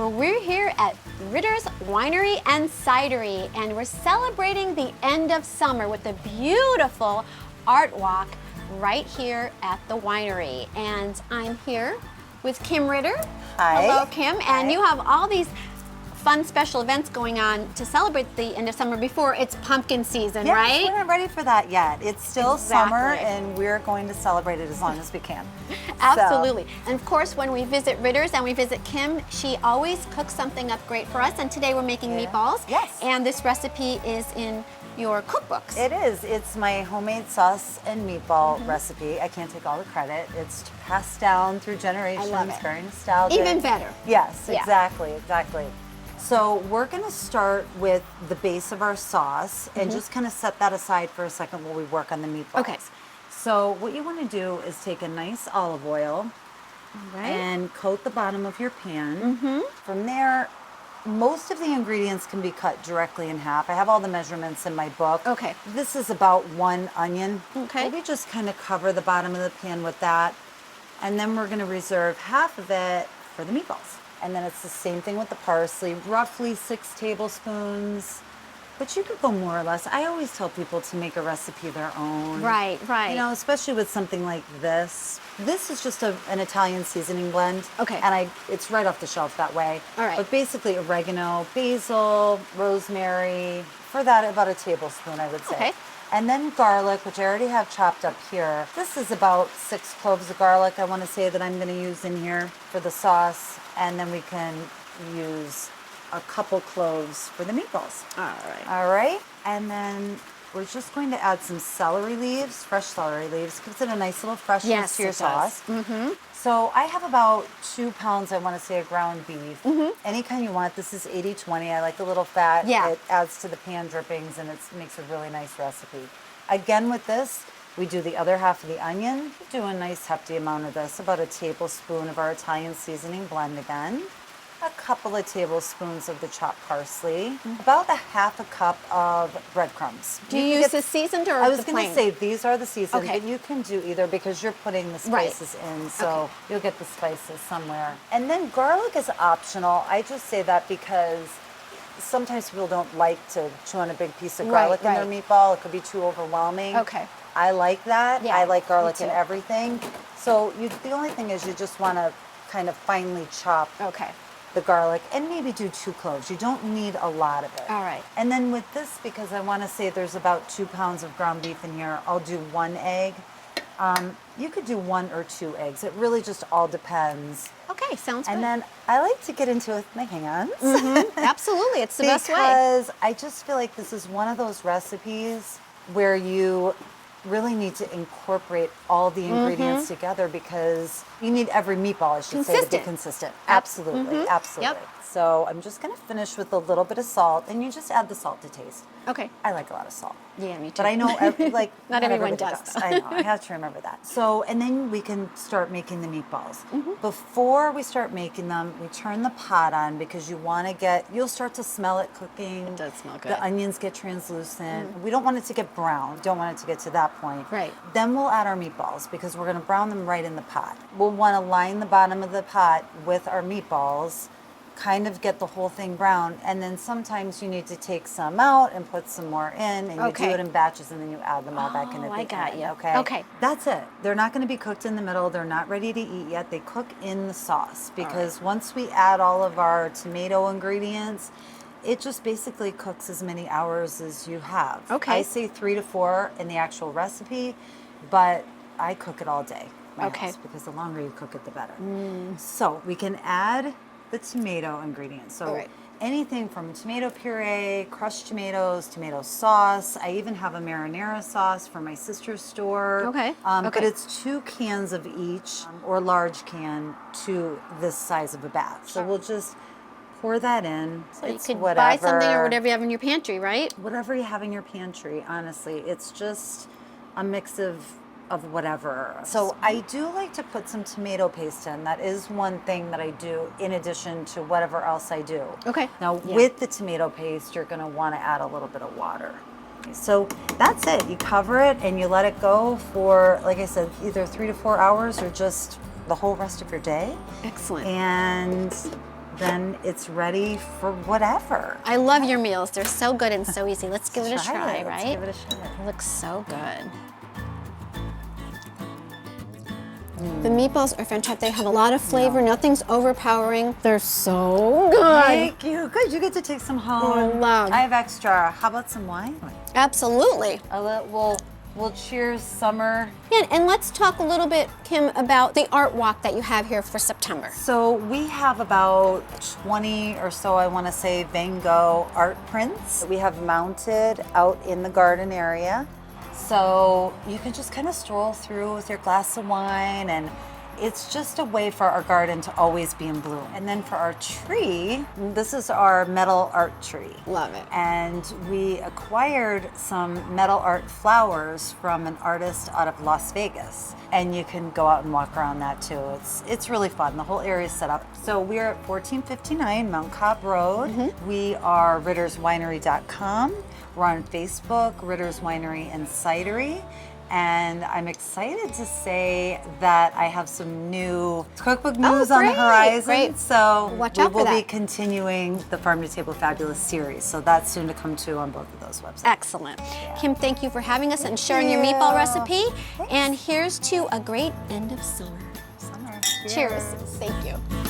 where we're here at Ritter's Winery and Cidery, and we're celebrating the end of summer with a beautiful art walk right here at the winery. And I'm here with Kim Ritter. Hi. Hello, Kim. And you have all these fun special events going on to celebrate the end of summer before it's pumpkin season, Yes, right? we're not ready for that yet. It's still Exactly. summer, and we're going to celebrate it as long as we can. Absolutely. And of course, when we visit Ritter's and we visit Kim, she always cooks something up great for us. And today we're making meatballs. Yes. And this recipe is in your cookbooks. It is. It's my homemade sauce and meatball recipe. I can't take all the credit. It's passed down through generations. I love it. Very nostalgic. Even better. Yes, Yeah. exactly. So we're going to start with the base of our sauce and just kind of set that aside for a second while we work on the meatballs. Okay. So what you want to do is take a nice olive oil Right. and coat the bottom of your pan. From there, most of the ingredients can be cut directly in half. I have all the measurements in my book. Okay. This is about 1 onion. Okay. Maybe just kind of cover the bottom of the pan with that. And then we're going to reserve half of it for the meatballs. And then it's the same thing with the parsley, roughly 6 tablespoons. But you could go more or less. I always tell people to make a recipe their own. Right, right. You know, especially with something like this. This is just an Italian seasoning blend. Okay. And it's right off the shelf that way. All right. But basically oregano, basil, rosemary, for that about a tablespoon, I would say. Okay. And then garlic, which I already have chopped up here. This is about 6 cloves of garlic, I want to say, that I'm going to use in here for the sauce. And then we can use a couple cloves for the meatballs. All right. All right. And then we're just going to add some celery leaves, fresh celery leaves. Gives it a nice little freshness Yes, to your it does. sauce. So I have about 2 pounds, I want to say, of ground beef. Any kind you want. This is 80-20. I like a little fat. Yeah. It adds to the pan drippings, and it makes a really nice recipe. Again, with this, we do the other half of the onion. We do a nice hefty amount of this, about a tablespoon of our Italian seasoning blend again. A couple of tablespoons of the chopped parsley. About a half a cup of breadcrumbs. Do you use the seasoned or I was the going plain? to say these are the seasoned, Okay. but you can do either because you're putting the Right. spices in, so you'll get the spices somewhere. And then garlic is optional. I just say that because sometimes people don't like to chew on a big piece of garlic in their meatball. It could be too overwhelming. Okay. I like that. Yeah, I like garlic me in too. everything. So the only thing is you just want to kind of finely chop Okay. the garlic and maybe do 2 cloves. You don't need a lot of it. All right. And then with this, because I want to say there's about 2 pounds of ground beef in here, I'll do 1 egg. You could do 1 or 2 eggs. It really just all depends. Okay, sounds good. And then I like to get into it with my hands. Absolutely, it's the best way. Because I just feel like this is one of those recipes where you really need to incorporate all the ingredients together, because you need every meatball, I should say, to be consistent. Absolutely, absolutely. Yep. So I'm just going to finish with a little bit of salt, and you just add the salt to taste. Okay. I like a lot of salt. Yeah, me too. But I know, not everyone everybody does, though. I know, I have to remember that. So, and then we can start making the meatballs. Before we start making them, we turn the pot on, because you'll start to smell it cooking. It does smell good. The onions get translucent. We don't want it to get brown. Don't want it to get to that point. Right. Then we'll add our meatballs, because we're going to brown them right in the pot. We'll want to line the bottom of the pot with our meatballs, kind of get the whole thing brown, and then sometimes you need to take some out and put some more in, and you do it in batches, and then you add them all back in at the I got end. you. Okay. Okay. That's it. They're not going to be cooked in the middle. They're not ready to eat yet. They cook in the sauce, because once we add all of our tomato ingredients, it just basically cooks as many hours as you have. Okay. I say 3 to 4 in the actual recipe, but I cook it all day. My house, because the longer you cook it, the better. So we can add the tomato ingredients. So anything from tomato puree, crushed tomatoes, tomato sauce. I even have a marinara sauce from my sister's store. Okay. But it's 2 cans of each, or large can, to this size of a bath. So we'll just pour that in. So it's you could whatever. buy something or whatever you have in your pantry, right? Whatever you have in your pantry, honestly. It's just a mix of whatever. So I do like to put some tomato paste in. That is one thing that I do in addition to whatever else I do. Okay. Now with the tomato paste, you're going to want to add a little bit of water. So that's it. You cover it and you let it go for, like I said, either 3 to 4 hours or just the whole rest of your day. Excellent. And then it's ready for whatever. I love your meals. They're so good and so easy. Let's give it a try, right? Let's give it a shot. It looks so good. The meatballs are fantastic. They have a lot of flavor. Nothing's overpowering. They're so good. Thank you. Good. You get to take some home. I have extra. How about some wine? Absolutely. We'll cheers summer. Yeah, and let's talk a little bit, Kim, about the art walk that you have here for September. So we have about 20 or so, I want to say, Van Gogh art prints. We have mounted out in the garden area. So you can just kind of stroll through with your glass of wine, and it's just a way for our garden to always be in bloom. And then for our tree, this is our metal art tree. Love it. And we acquired some metal art flowers from an artist out of Las Vegas. And you can go out and walk around that too. It's really fun. The whole area is set up. So we're at 1459 Mount Cobb Road. We are ritterswinery.com. We're on Facebook, Ritter's Winery and Cidery. And I'm excited to say that I have some new cookbook news on the horizon. Great. So Watch we out for will that. be continuing the Farm to Table Fabulous series. So that's soon to come too on both of those websites. Excellent. Kim, thank you for having us and sharing your meatball recipe. And here's to a great end of summer. Summer. Cheers. Thank you.